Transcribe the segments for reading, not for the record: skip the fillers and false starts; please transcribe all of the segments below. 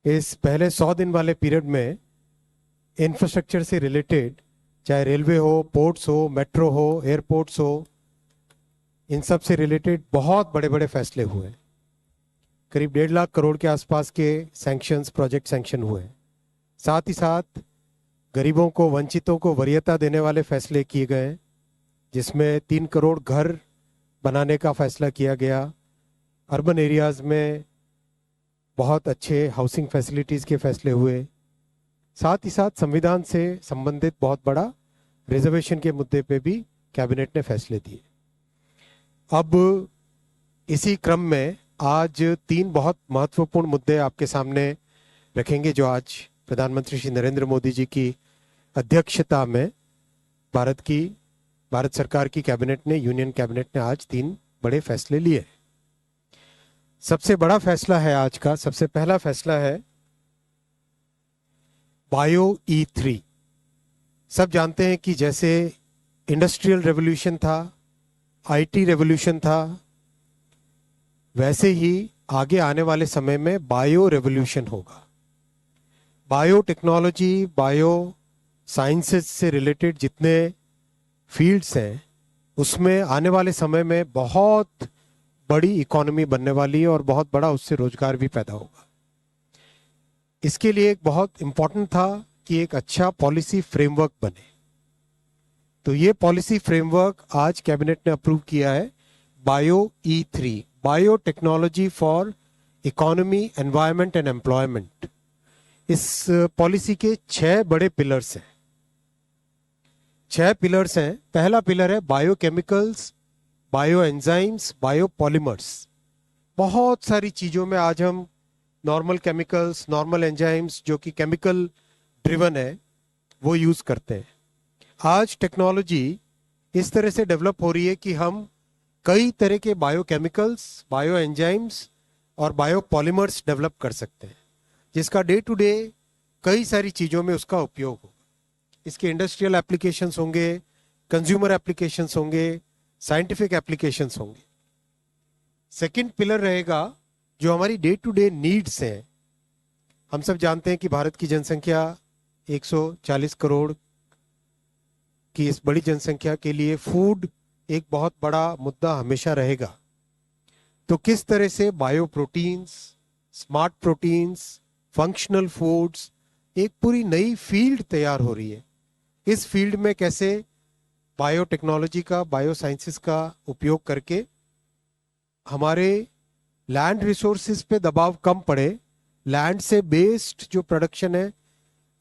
इस पहले 100 दिन वाले पीरियड में इंफ्रास्ट्रक्चर से रिलेटेड, चाहे रेलवे हो, पोर्ट्स हो, मेट्रो हो, एयरपोर्ट्स हो, इन सब से रिलेटेड बहुत बड़े बड़े फैसले हुए। करीब 1.5 करोड़ के आसपास के सैंक्शंस, प्रोजेक्ट सैंक्शन हुए। साथ ही साथ गरीबों को, वंचितों को वरीयता देने वाले फैसले किए गए, जिसमें 3 करोड़ घर बनाने का फैसला किया गया। अर्बन एरियाज़ में बहुत अच्छे हाउसिंग फैसिलिटीज़ के फैसले हुए। साथ ही साथ संविधान से संबंधित बहुत बड़ा रिजर्वेशन के मुद्दे पे भी कैबिनेट ने फैसले दिए। अब इसी क्रम में आज 3 बहुत महत्वपूर्ण मुद्दे आपके सामने रखेंगे, जो आज प्रधानमंत्री श्री नरेंद्र मोदी जी की अध्यक्षता में भारत सरकार की कैबिनेट ने, यूनियन कैबिनेट ने आज 3 बड़े फैसले लिए। सबसे बड़ा फैसला है आज का, सबसे पहला फैसला है बायो E3। सब जानते हैं कि जैसे इंडस्ट्रियल रेवोल्यूशन था, IT रेवोल्यूशन था, वैसे ही आगे आने वाले समय में बायो रेवोल्यूशन होगा। बायो टेक्नोलॉजी, बायो साइंसेस से रिलेटेड जितने फील्ड्स हैं, उसमें आने वाले समय में बहुत बड़ी इकोनॉमी बनने वाली है और बहुत बड़ा उससे रोजगार भी पैदा होगा। इसके लिए एक बहुत इंपॉर्टेंट था कि एक अच्छा पॉलिसी फ्रेमवर्क बने। तो ये पॉलिसी फ्रेमवर्क आज कैबिनेट ने अप्रूव किया है, bio E3, bio technology for economy, environment and employment. इस पॉलिसी के 6 बड़े पिलर्स हैं। 6 पिलर्स हैं। पहला पिलर है biochemicals, bio enzymes, bio polymers. बहुत सारी चीज़ों में आज हम नॉर्मल केमिकल्स, नॉर्मल एंजाइम्स, जो कि केमिकल ड्रिवन है, वो यूज़ करते हैं। आज टेक्नोलॉजी इस तरह से डेवलप हो रही है कि हम कई तरह के बायोकेमिकल्स, बायो एंजाइम्स और बायो पॉलीमर्स डेवलप कर सकते हैं, जिसका डे टू डे कई सारी चीज़ों में उसका उपयोग होगा। इसके इंडस्ट्रियल एप्लीकेशंस होंगे, कंज्यूमर एप्लीकेशंस होंगे, साइंटिफिक एप्लीकेशंस होंगे। सेकंड पिलर रहेगा जो हमारी डे टू डे नीड्स हैं। हम सब जानते हैं कि भारत की जनसंख्या 140 करोड़ की इस बड़ी जनसंख्या के लिए फूड एक बहुत बड़ा मुद्दा हमेशा रहेगा। तो किस तरह से bio proteins, smart proteins, functional foods, एक पूरी नई फील्ड तैयार हो रही है। इस फील्ड में कैसे बायोटेक्नोलॉजी का, बायो साइंसेस का उपयोग करके हमारे लैंड रिसोर्सेज पे दबाव कम पड़े, लैंड से बेस्ड जो प्रोडक्शन है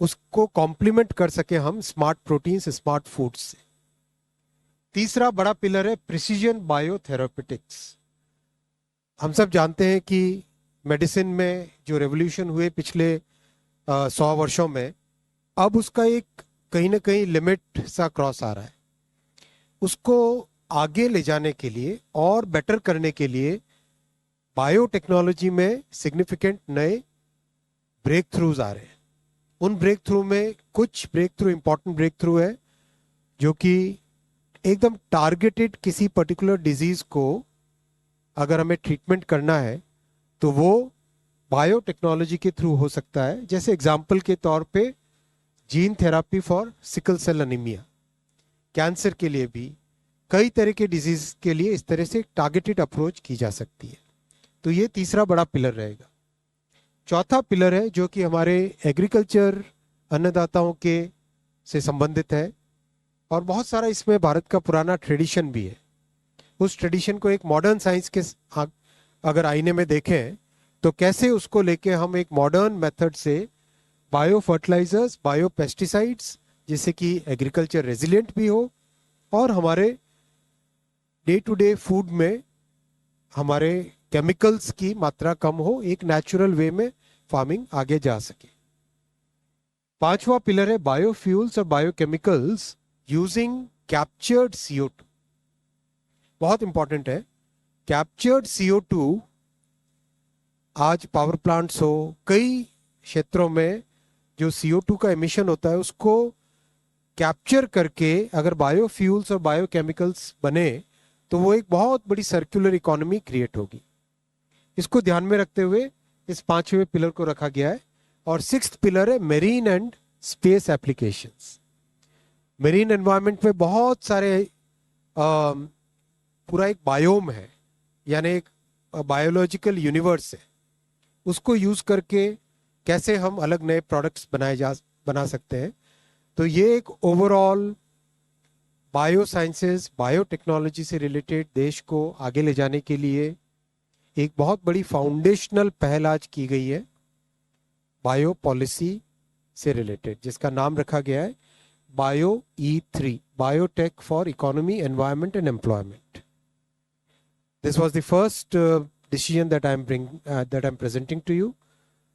उसको कॉम्प्लीमेंट कर सके हम स्मार्ट प्रोटीन्स, स्मार्ट फूड्स से। तीसरा बड़ा पिलर है प्रिसीजन बायोथेरापेटिक्स। हम सब जानते हैं कि मेडिसिन में जो रेवोल्यूशन हुए पिछले 100 वर्षों में, अब उसका एक कहीं ना कहीं लिमिट सा क्रॉस आ रहा है। उसको आगे ले जाने के लिए और बेटर करने के लिए बायोटेक्नोलॉजी में सिग्निफिकेंट नए ब्रेक थ्रूज आ रहे हैं। उन ब्रेक थ्रू में कुछ breakthrough, important breakthrough है जो कि एकदम टारगेटेड किसी पर्टिकुलर डिजीज को अगर हमें ट्रीटमेंट करना है तो वो बायोटेक्नोलॉजी के थ्रू हो सकता है। जैसे एग्जाम्पल के तौर पे gene therapy for sickle cell anaemia, cancer के लिए भी, कई तरह के डिजीज के लिए इस तरह से टारगेटेड अप्रोच की जा सकती है। तो ये तीसरा बड़ा पिलर रहेगा। चौथा पिलर है जो कि हमारे एग्रीकल्चर, अन्नदाताओं के से संबंधित है और बहुत सारा इसमें भारत का पुराना ट्रेडिशन भी है। उस ट्रेडिशन को एक मॉडर्न साइंस के अगर आईने में देखें तो कैसे उसको लेके हम एक मॉडर्न मेथड से बायो फर्टिलाइजर्स, बायो पेस्टिसाइड्स, जिससे कि एग्रीकल्चर रेजिलिएंट भी हो और हमारे डे टू डे फूड में हमारे केमिकल्स की मात्रा कम हो, एक नेचुरल वे में फार्मिंग आगे जा सके। पांचवा पिलर है बायोफ्यूल्स और बायोकेमिकल्स यूजिंग कैप्चर्ड CO2। बहुत इंपॉर्टेंट है। कैप्चर्ड CO2 आज पावर प्लांट्स हो, कई क्षेत्रों में जो CO2 का एमिशन होता है उसको कैप्चर करके अगर बायोफ्यूल्स और बायोकेमिकल्स बने तो वो एक बहुत बड़ी सर्कुलर इकोनॉमी क्रिएट होगी। इसको ध्यान में रखते हुए इस 5वें पिलर को रखा गया है और सिक्स्थ पिलर है marine and space applications. Marine environment में बहुत सारे पूरा एक बायोम है, यानी एक बायोलॉजिकल यूनिवर्स है, उसको यूज करके कैसे हम अलग नए प्रोडक्ट्स बना सकते हैं। तो ये एक ओवरऑल बायो साइंसेस बायोटेक्नोलॉजी से रिलेटेड देश को आगे ले जाने के लिए एक बहुत बड़ी फाउंडेशनल पहल आज की गई है बायो पॉलिसी से रिलेटेड, जिसका नाम रखा गया है bio E3, biotech for economy environment and employment. This was the first decision that I am presenting to you.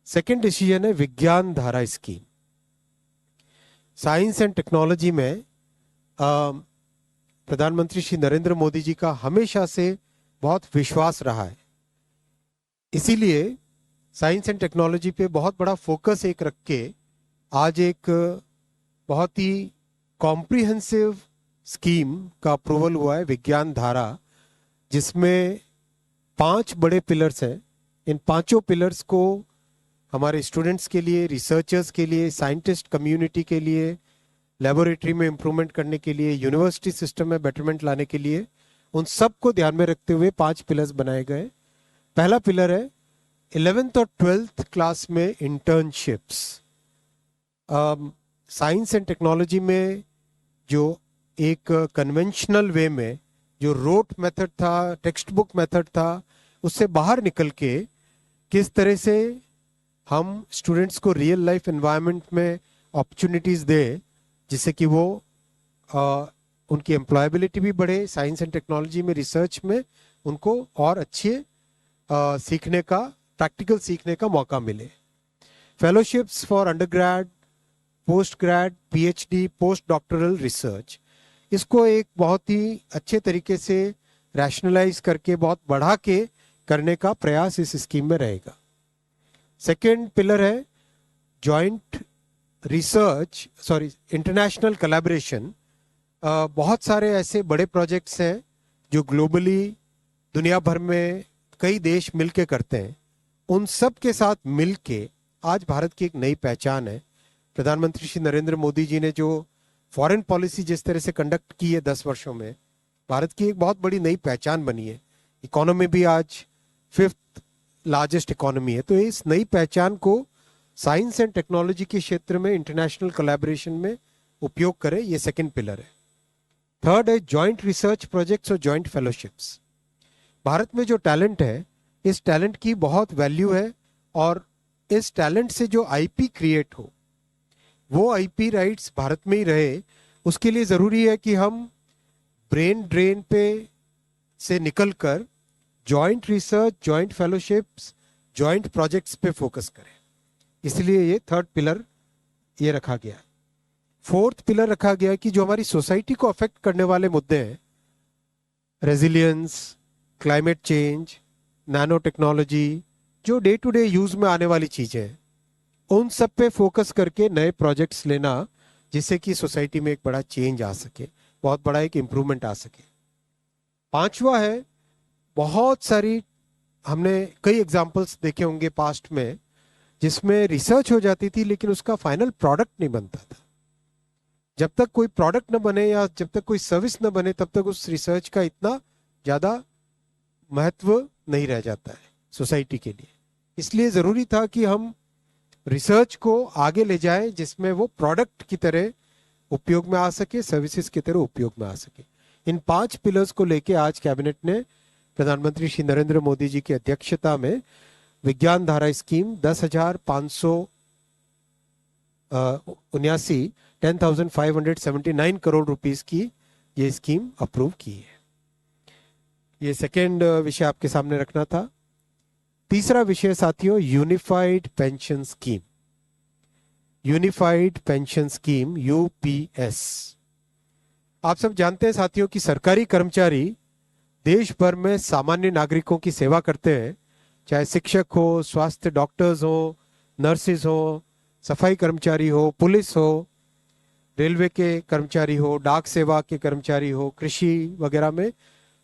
Second decision है विज्ञान धारा स्कीम। साइंस एंड टेक्नोलॉजी में प्रधानमंत्री श्री नरेंद्र मोदी जी का हमेशा से बहुत विश्वास रहा है, इसीलिए साइंस एंड टेक्नोलॉजी पे बहुत बड़ा फोकस एक रख के आज एक बहुत ही कॉम्प्रिहेंसिव स्कीम का अप्रूवल हुआ है, विज्ञान धारा, जिसमें 5 बड़े पिलर्स हैं। इन 5 पिलर्स को हमारे स्टूडेंट्स के लिए, रिसर्चर्स के लिए, साइंटिस्ट कम्युनिटी के लिए, लेबोरेटरी में इम्प्रूवमेंट करने के लिए, यूनिवर्सिटी सिस्टम में बेटरमेंट लाने के लिए, उन सब को ध्यान में रखते हुए 5 पिलर्स बनाए गए। पहला पिलर है 11th और 12th क्लास में इंटर्नशिप्स। साइंस एंड टेक्नोलॉजी में जो एक कन्वेंशनल वे में जो रोट मेथड था, टेक्स्ट बुक मेथड था, उससे बाहर निकल के किस तरह से हम स्टूडेंट्स को रियल लाइफ एनवायरनमेंट में अपॉर्चुनिटीज़ दें, जिससे कि वो उनकी एम्प्लॉयबिलिटी भी बढ़े, साइंस एंड टेक्नोलॉजी में, रिसर्च में उनको और अच्छे सीखने का, प्रैक्टिकल सीखने का मौका मिले। Fellowships for undergrad, post grade, PhD, post doctoral research, इसको एक बहुत ही अच्छे तरीके से रैशनलाइज करके बहुत बढ़ा के करने का प्रयास इस स्कीम में रहेगा। सेकेंड पिलर है जॉइंट रिसर्च, इंटरनेशनल कोलैबोरेशन। बहुत सारे ऐसे बड़े प्रोजेक्ट्स हैं जो ग्लोबली दुनिया भर में कई देश मिलके करते हैं, उन सब के साथ मिलके आज भारत की एक नई पहचान है। प्रधानमंत्री श्री नरेंद्र मोदी जी ने जो फॉरेन पॉलिसी जिस तरह से कंडक्ट की है 10 वर्षों में, भारत की एक बहुत बड़ी नई पहचान बनी है। इकोनॉमी भी आज 5th लार्जेस्ट इकोनॉमी है। तो इस नई पहचान को साइंस एंड टेक्नोलॉजी के क्षेत्र में इंटरनेशनल कोलैबोरेशन में उपयोग करें, ये सेकंड पिलर है। थर्ड है जॉइंट रिसर्च प्रोजेक्ट्स और जॉइंट फेलोशिप्स। भारत में जो टैलेंट है, इस टैलेंट की बहुत वैल्यू है, और इस टैलेंट से जो IP क्रिएट हो, वो IP राइट्स भारत में ही रहे। उसके लिए ज़रूरी है कि हम ब्रेन ड्रेन पे से निकलकर joint research, joint fellowships, joint projects पे फोकस करें। इसलिए ये थर्ड पिलर ये रखा गया। फोर्थ पिलर रखा गया कि जो हमारी सोसाइटी को अफेक्ट करने वाले मुद्दे हैं, resilience, climate change, nano technology, जो डे टू डे यूज में आने वाली चीजें हैं, उन सब पे फोकस करके नए प्रोजेक्ट्स लेना, जिससे कि सोसाइटी में एक बड़ा चेंज आ सके, बहुत बड़ा एक इम्प्रूवमेंट आ सके। पांचवा है, बहुत सारी हमने कई एग्जाम्पल्स देखे होंगे पास्ट में, जिसमें रिसर्च हो जाती थी लेकिन उसका फाइनल प्रोडक्ट नहीं बनता था। जब तक कोई प्रोडक्ट न बने या जब तक कोई सर्विस न बने, तब तक उस रिसर्च का इतना ज़्यादा महत्व नहीं रह जाता है सोसाइटी के लिए। इसलिए ज़रूरी था कि हम रिसर्च को आगे ले जाएं, जिसमें वो प्रोडक्ट की तरह उपयोग में आ सके, सर्विसेज की तरह उपयोग में आ सके। इन 5 पिलर्स को लेके आज कैबिनेट ने प्रधानमंत्री श्री नरेंद्र मोदी जी की अध्यक्षता में विज्ञान धारा स्कीम 10,579 करोड़ रुपीस की ये स्कीम अप्रूव की है। ये सेकेंड विषय आपके सामने रखना था। तीसरा विषय साथियों, unified pension scheme. Unified pension scheme UPS। आप सब जानते हैं साथियों कि सरकारी कर्मचारी देश भर में सामान्य नागरिकों की सेवा करते हैं, चाहे शिक्षक हो, स्वास्थ्य डॉक्टर्स हो, नर्सेज हो, सफाई कर्मचारी हो, पुलिस हो, रेलवे के कर्मचारी हो, डाक सेवा के कर्मचारी हो, कृषि वगैरह में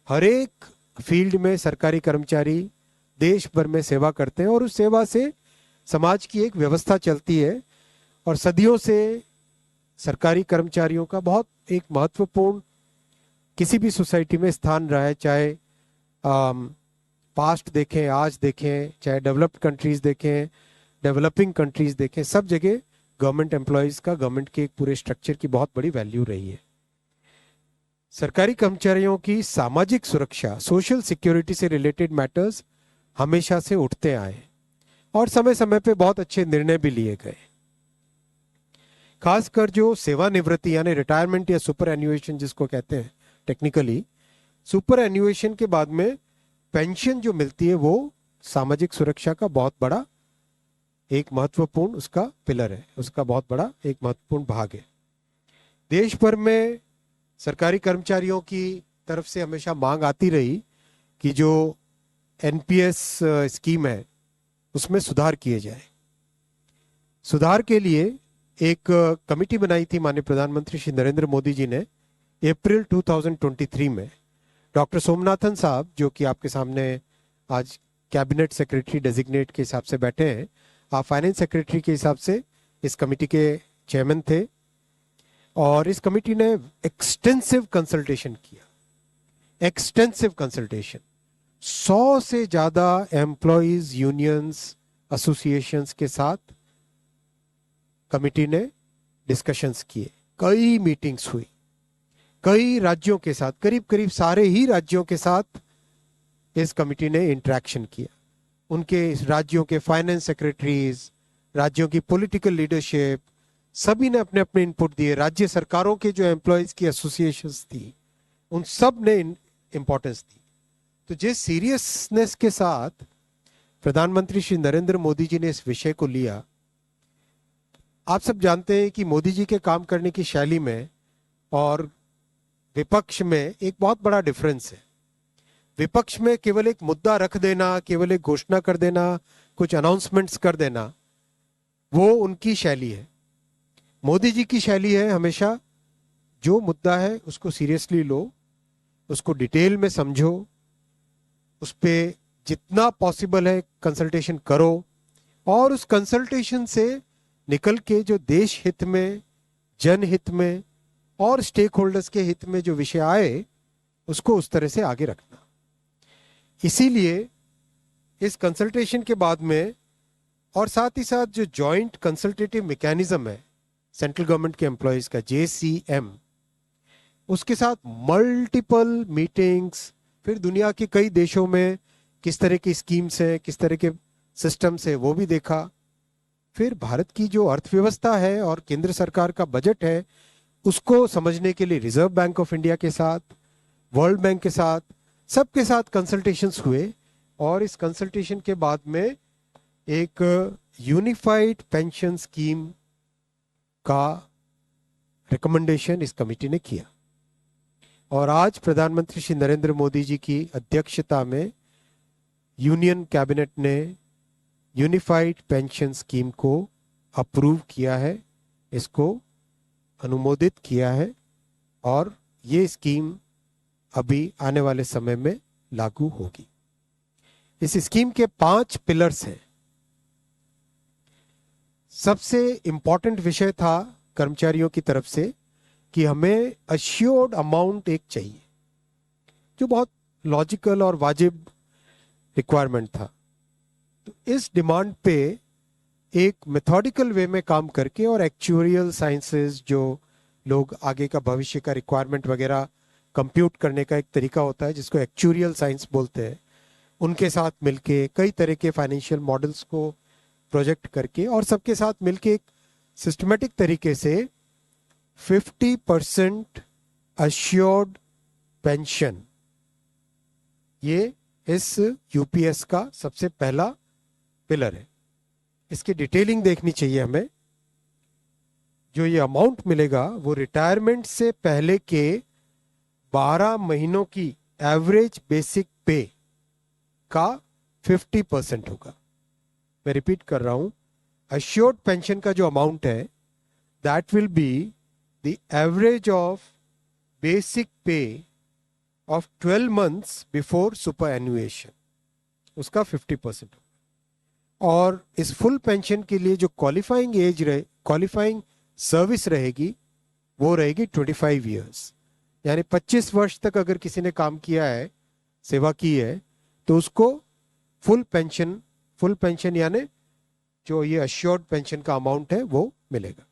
हर एक फील्ड में सरकारी कर्मचारी देश भर में सेवा करते हैं, और उस सेवा से समाज की एक व्यवस्था चलती है और सदियों से सरकारी कर्मचारियों का बहुत एक महत्वपूर्ण किसी भी सोसाइटी में स्थान रहा है, चाहे पास्ट देखें, आज देखें, चाहे डेवलप्ड कंट्रीज देखें, डेवलपिंग कंट्रीज देखें, सब जगह गवर्नमेंट एम्प्लॉयज का, गवर्नमेंट के एक पूरे स्ट्रक्चर की बहुत बड़ी वैल्यू रही है। सरकारी कर्मचारियों की सामाजिक सुरक्षा, सोशल सिक्योरिटी से रिलेटेड मैटर्स हमेशा से उठते आए और समय समय पे बहुत अच्छे निर्णय भी लिए गए। खासकर जो सेवानिवृत्ति यानी रिटायरमेंट या सुपर एन्युएशन जिसको कहते हैं टेक्निकली, सुपर एन्युएशन के बाद में पेंशन जो मिलती है वो सामाजिक सुरक्षा का बहुत बड़ा एक महत्वपूर्ण उसका पिलर है, उसका बहुत बड़ा एक महत्वपूर्ण भाग है। देश भर में सरकारी कर्मचारियों की तरफ से हमेशा मांग आती रही कि जो एनपीएस स्कीम है उसमें सुधार किए जाए। सुधार के लिए एक कमेटी बनाई थी माननीय प्रधानमंत्री श्री नरेंद्र मोदी जी ने अप्रैल 2023 में। डॉक्टर सोमनाथन साहब जो कि आपके सामने आज कैबिनेट सेक्रेटरी डेजिग्नेट के हिसाब से बैठे हैं, आप फाइनेंस सेक्रेटरी के हिसाब से इस कमेटी के चेयरमैन थे और इस कमेटी ने एक्सटेंसिव कंसल्टेशन किया, एक्सटेंसिव कंसल्टेशन। 100 से ज्यादा एम्प्लॉयज यूनियंस एसोसिएशंस के साथ कमेटी ने डिस्कशंस किए, कई मीटिंग्स हुई, कई राज्यों के साथ, करीब करीब सारे ही राज्यों के साथ इस कमेटी ने इंटरेक्शन किया। उनके राज्यों के फाइनेंस सेक्रेटरीज, राज्यों की पॉलिटिकल लीडरशिप, सभी ने अपने अपने इनपुट दिए। राज्य सरकारों के जो एम्प्लॉयज की एसोसिएशंस थी उन सब ने इंपॉर्टेंस दी। तो जिस सीरियसनेस के साथ प्रधानमंत्री श्री नरेंद्र मोदी जी ने इस विषय को लिया, आप सब जानते हैं कि मोदी जी के काम करने की शैली में और विपक्ष में एक बहुत बड़ा डिफरेंस है। विपक्ष में केवल एक मुद्दा रख देना, केवल एक घोषणा कर देना, कुछ अनाउंसमेंट्स कर देना, वो उनकी शैली है। मोदी जी की शैली है हमेशा जो मुद्दा है उसको सीरियसली लो, उसको डिटेल में समझो, उस पर जितना पॉसिबल है कंसल्टेशन करो और उस कंसल्टेशन से निकल के जो देश हित में, जनहित में और स्टेक होल्डर्स के हित में जो विषय आए उसको उस तरह से आगे रखना। इसीलिए इस कंसल्टेशन के बाद में और साथ ही साथ जो जॉइंट कंसल्टेटिव मैकेनिज्म है सेंट्रल गवर्नमेंट के एम्प्लॉयज का, JCM, उसके साथ मल्टीपल मीटिंग्स, फिर दुनिया के कई देशों में किस तरह की स्कीम्स हैं, किस तरह के सिस्टम्स है वो भी देखा। फिर भारत की जो अर्थव्यवस्था है और केंद्र सरकार का बजट है उसको समझने के लिए रिजर्व बैंक ऑफ इंडिया के साथ, वर्ल्ड बैंक के साथ, सबके साथ कंसल्टेशंस हुए और इस कंसल्टेशन के बाद में एक यूनिफाइड पेंशन स्कीम का रिकमेंडेशन इस कमेटी ने किया और आज प्रधानमंत्री श्री नरेंद्र मोदी जी की अध्यक्षता में यूनियन कैबिनेट ने यूनिफाइड पेंशन स्कीम को अप्रूव किया है, इसको अनुमोदित किया है और ये स्कीम अभी आने वाले समय में लागू होगी। इस स्कीम के 5 पिलर्स हैं। सबसे इंपॉर्टेंट विषय था कर्मचारियों की तरफ से कि हमें अश्योर्ड अमाउंट एक चाहिए, जो बहुत लॉजिकल और वाजिब रिक्वायरमेंट था। तो इस डिमांड पे एक मेथोडिकल वे में काम करके और एक्चुअरियल साइंसेस, जो लोग आगे का भविष्य का रिक्वायरमेंट वगैरह कंप्यूट करने का एक तरीका होता है जिसको एक्चुअरियल साइंस बोलते हैं, उनके साथ मिलके कई तरह के फाइनेंशियल मॉडल्स को प्रोजेक्ट करके और सबके साथ मिलके एक सिस्टमेटिक तरीके से 50% अश्योर्ड पेंशन, ये इस यूपीएस का सबसे पहला पिलर है। इसकी डिटेलिंग देखनी चाहिए हमें। जो ये अमाउंट मिलेगा वो रिटायरमेंट से पहले के 12 महीनों की एवरेज बेसिक पे का 50% होगा। मैं रिपीट कर रहा हूं, अश्योर्ड पेंशन का जो अमाउंट है that will be the average of basic पे ऑफ 12 months बिफोर सुपर एन्युएशन, उसका 50% होगा। और इस फुल पेंशन के लिए जो क्वालिफाइंग सर्विस रहेगी वो रहेगी 25 ईयर्स, यानी 25 वर्ष तक अगर किसी ने काम किया है, सेवा की है, तो उसको फुल पेंशन यानी जो ये अश्योर्ड पेंशन का अमाउंट है वो मिलेगा।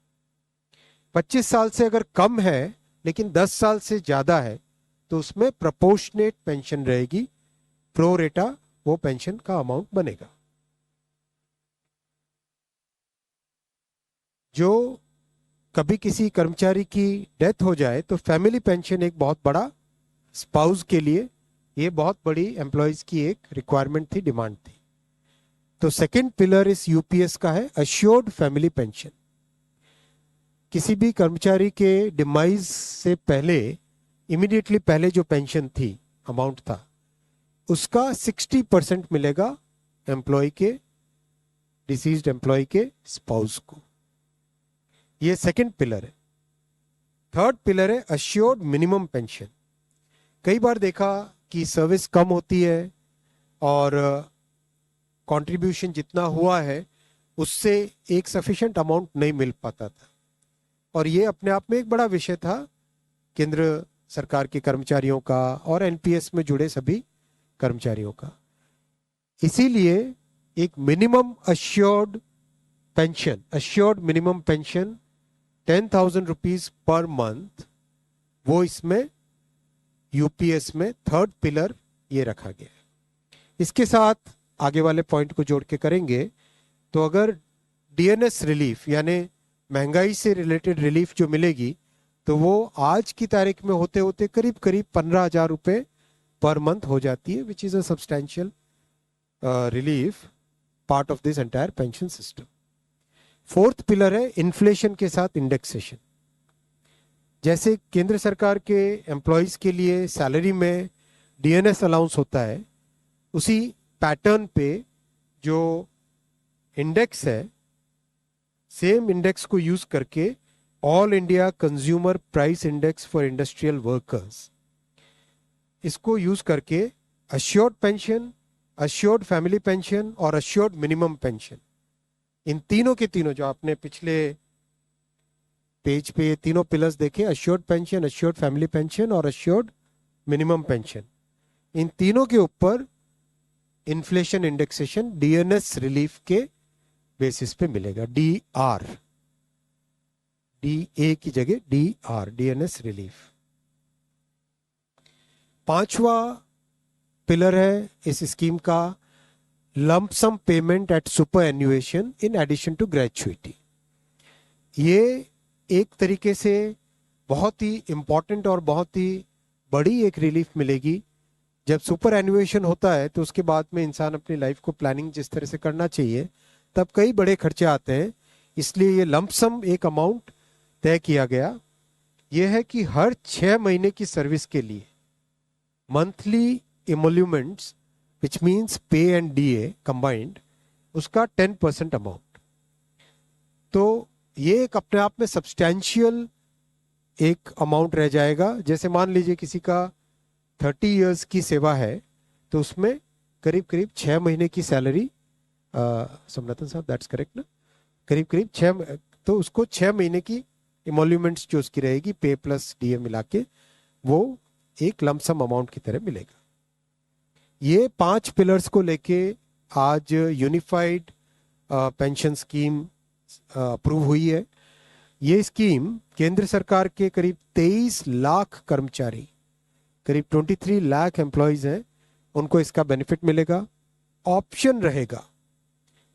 25 साल से अगर कम है लेकिन 10 साल से ज्यादा है तो उसमें प्रोपोर्शनेट पेंशन रहेगी, प्रो रेटा वो पेंशन का अमाउंट बनेगा। जो कभी किसी कर्मचारी की डेथ हो जाए तो फैमिली पेंशन एक बहुत बड़ा, स्पाउस के लिए ये बहुत बड़ी एम्प्लॉयज की एक रिक्वायरमेंट थी, डिमांड थी। तो सेकंड पिलर इस यूपीएस का है अश्योर्ड फैमिली पेंशन। किसी भी कर्मचारी के डिमाइज से पहले, इमीडिएटली पहले जो पेंशन थी, अमाउंट था, उसका 60% मिलेगा एम्प्लॉय के, डिसीज्ड एम्प्लॉय के स्पाउस को। ये सेकंड पिलर है। थर्ड पिलर है अश्योर्ड मिनिमम पेंशन। कई बार देखा कि सर्विस कम होती है और कंट्रीब्यूशन जितना हुआ है उससे एक सफिशिएंट अमाउंट नहीं मिल पाता था, और ये अपने आप में एक बड़ा विषय था केंद्र सरकार के कर्मचारियों का और एनपीएस में जुड़े सभी कर्मचारियों का। इसीलिए एक minimum assured minimum pension 10,000 rupees per month, वो इसमें यूपीएस में थर्ड पिलर ये रखा गया है। इसके साथ आगे वाले पॉइंट को जोड़ के करेंगे तो अगर डीएनएस रिलीफ यानी महंगाई से रिलेटेड रिलीफ जो मिलेगी तो वो आज की तारीख में होते होते करीब करीब 15,000 रुपये पर मंथ हो जाती है, which is a substantial relief part of this entire pension system. Fourth pillar है इन्फ्लेशन के साथ इंडेक्सेशन। जैसे केंद्र सरकार के एम्प्लॉयज के लिए सैलरी में डीएनएस अलाउंस होता है, उसी पैटर्न पे जो इंडेक्स है, सेम इंडेक्स को यूज करके all India consumer price index for industrial workers, इसको यूज करके assured pension, assured family pension और अश्योर्ड मिनिमम पेंशन, इन तीनों के तीनों जो आपने पिछले पेज पे तीनों पिलर्स देखे, assured pension, assured family pension और अश्योर्ड मिनिमम पेंशन, इन तीनों के ऊपर इन्फ्लेशन इंडेक्सेशन डीएनएस रिलीफ के बेसिस पे मिलेगा। डीआर, डीए की जगह डीआर, डीएनएस रिलीफ। पांचवा पिलर है इस स्कीम का lump sum payment at superannuation in addition to gratuity. ये एक तरीके से बहुत ही इंपॉर्टेंट और बहुत ही बड़ी एक रिलीफ मिलेगी। जब सुपर एन्युएशन होता है तो उसके बाद में इंसान अपनी लाइफ को प्लानिंग जिस तरह से करना चाहिए तब कई बड़े खर्चे आते हैं, इसलिए ये लंप सम एक अमाउंट तय किया गया। यह है कि हर 6 महीने की सर्विस के लिए मंथली इमोल्यूमेंट्स विच मीन्स पे एंड डीए कंबाइंड, उसका 10% अमाउंट। तो ये एक अपने आप में सब्सटैंशियल एक अमाउंट रह जाएगा। जैसे मान लीजिए किसी का 30 इयर्स की सेवा है तो उसमें करीब करीब 6 महीने की सैलरी, समरतन साहब दैट्स करेक्ट ना, करीब करीब 6, तो उसको 6 महीने की इमोल्यूमेंट्स जो उसकी रहेगी पे प्लस डीए मिला के वो एक लमसम अमाउंट की तरह मिलेगा। ये 5 पिलर्स को लेके आज यूनिफाइड पेंशन स्कीम अप्रूव हुई है। ये स्कीम केंद्र सरकार के करीब 23 लाख कर्मचारी, करीब 23 लाख एम्प्लॉयज हैं, उनको इसका बेनिफिट मिलेगा। ऑप्शन रहेगा,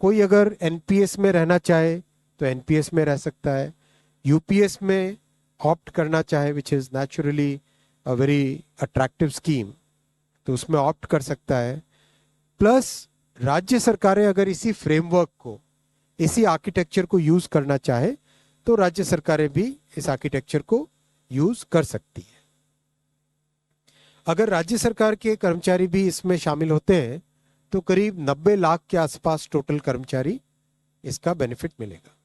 कोई अगर एनपीएस में रहना चाहे तो एनपीएस में रह सकता है, यूपीएस में ऑप्ट करना चाहे which is naturally a very attractive scheme तो उसमें ऑप्ट कर सकता है। प्लस राज्य सरकारें अगर इसी फ्रेमवर्क को, इसी आर्किटेक्चर को यूज करना चाहे तो राज्य सरकारें भी इस आर्किटेक्चर को यूज कर सकती है। अगर राज्य सरकार के कर्मचारी भी इसमें शामिल होते हैं तो करीब 90 लाख के आसपास टोटल कर्मचारी इसका बेनिफिट मिलेगा।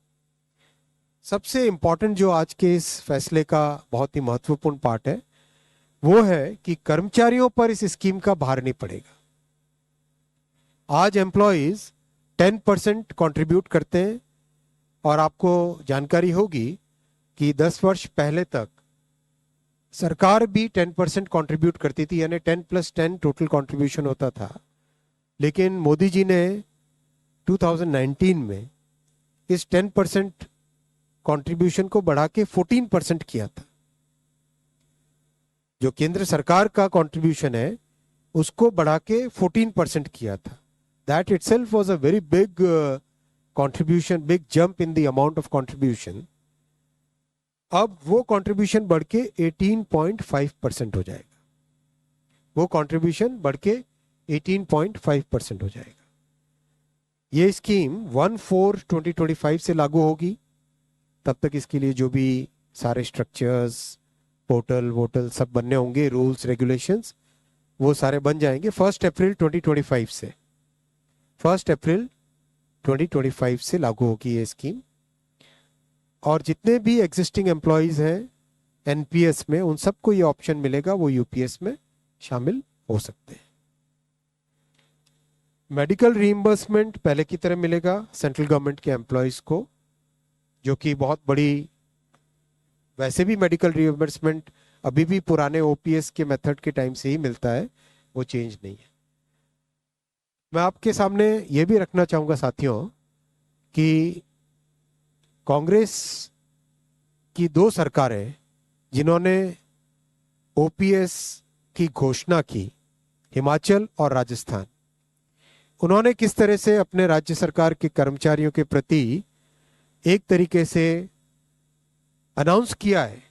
सबसे इंपॉर्टेंट जो आज के इस फैसले का बहुत ही महत्वपूर्ण पार्ट है वो है कि कर्मचारियों पर इस स्कीम का भार नहीं पड़ेगा। आज एम्प्लॉइज 10% कंट्रीब्यूट करते हैं। और आपको जानकारी होगी कि 10 वर्ष पहले तक सरकार भी 10% कंट्रीब्यूट करती थी, यानी 10+10 टोटल कंट्रीब्यूशन होता था। लेकिन मोदी जी ने 2019 में इस 10% कंट्रीब्यूशन को बढ़ा के 14% किया था। जो केंद्र सरकार का कंट्रीब्यूशन है उसको बढ़ा के 14% किया था। That itself was a very big contribution, big jump in the amount of contribution. अब वो कंट्रीब्यूशन बढ़ के 18.5% हो जाएगा। वो कंट्रीब्यूशन बढ़ के 18.5% हो जाएगा। ये स्कीम 1/4/2025 से लागू होगी। तब तक इसके लिए जो भी सारे स्ट्रक्चर्स, पोर्टल वोटल सब बनने होंगे, रूल्स रेगुलेशंस, वो सारे बन जाएंगे 1 अप्रैल 2025 से। 1 अप्रैल 2025 से लागू होगी ये स्कीम। और जितने भी एग्जिस्टिंग एम्प्लॉयज हैं एनपीएस में, उन सबको ये ऑप्शन मिलेगा, वो यूपीएस में शामिल हो सकते हैं। मेडिकल रीइंबर्समेंट पहले की तरह मिलेगा सेंट्रल गवर्नमेंट के एम्प्लॉयज को, जो कि बहुत बड़ी, वैसे भी मेडिकल रीइंबर्समेंट अभी भी पुराने ओपीएस के मेथड के टाइम से ही मिलता है, वो चेंज नहीं है। मैं आपके सामने ये भी रखना चाहूंगा साथियों कि कांग्रेस की 2 सरकारें जिन्होंने ओपीएस की घोषणा की, हिमाचल और राजस्थान, उन्होंने किस तरह से अपने राज्य सरकार के कर्मचारियों के प्रति एक तरीके से अनाउंस किया है,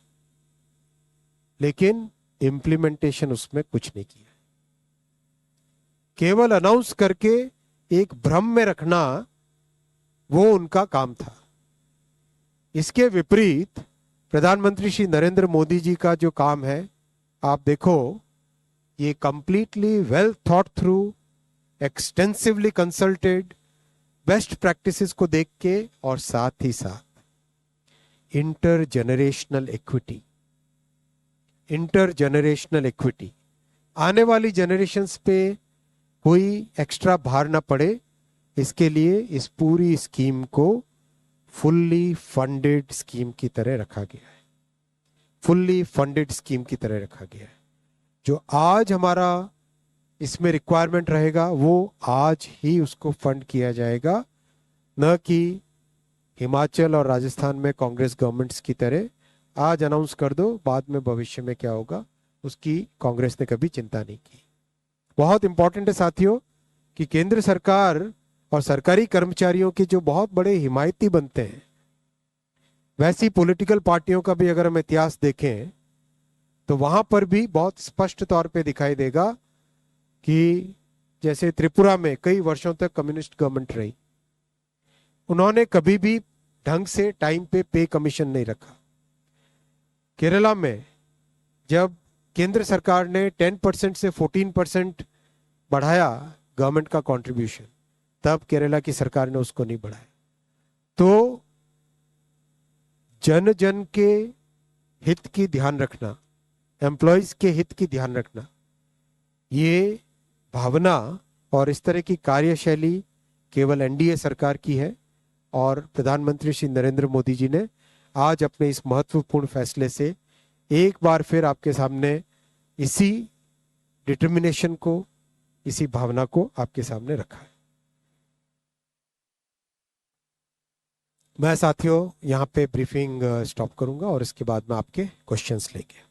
लेकिन इम्प्लीमेंटेशन उसमें कुछ नहीं किया। केवल अनाउंस करके एक भ्रम में रखना वो उनका काम था। इसके विपरीत प्रधानमंत्री श्री नरेंद्र मोदी जी का जो काम है, आप देखो, ये completely well thought through, extensively consulted, best practices को देख के, और साथ ही साथ इंटरजेनरेशनल इक्विटी, इंटरजेनरेशनल इक्विटी, आने वाली जनरेशन्स पे कोई एक्स्ट्रा भार ना पड़े, इसके लिए इस पूरी स्कीम को फुल्ली फंडेड स्कीम की तरह रखा गया है। फुल्ली फंडेड स्कीम की तरह रखा गया है। जो आज हमारा इसमें रिक्वायरमेंट रहेगा वो आज ही उसको फंड किया जाएगा, न कि हिमाचल और राजस्थान में कांग्रेस गवर्नमेंट्स की तरह आज अनाउंस कर दो, बाद में भविष्य में क्या होगा उसकी कांग्रेस ने कभी चिंता नहीं की। बहुत इंपॉर्टेंट है साथियों कि केंद्र सरकार और सरकारी कर्मचारियों के जो बहुत बड़े हिमायती बनते हैं, वैसी पॉलिटिकल पार्टियों का भी अगर हम इतिहास देखें तो वहां पर भी बहुत स्पष्ट तौर पे दिखाई देगा कि जैसे त्रिपुरा में कई वर्षों तक कम्युनिस्ट गवर्नमेंट रही, उन्होंने कभी भी ढंग से टाइम पे कमीशन नहीं रखा। केरला में जब केंद्र सरकार ने 10% से 14% बढ़ाया गवर्नमेंट का कंट्रीब्यूशन, तब केरला की सरकार ने उसको नहीं बढ़ाया। तो जन जन के हित की ध्यान रखना, एम्प्लॉयज के हित की ध्यान रखना, ये भावना और इस तरह की कार्यशैली केवल एनडीए सरकार की है। और प्रधानमंत्री श्री नरेंद्र मोदी जी ने आज अपने इस महत्वपूर्ण फैसले से एक बार फिर आपके सामने इसी डिटर्मिनेशन को, इसी भावना को आपके सामने रखा है। मैं साथियों यहाँ पे ब्रीफिंग स्टॉप करूंगा और इसके बाद में आपके क्वेश्चंस लेंगे।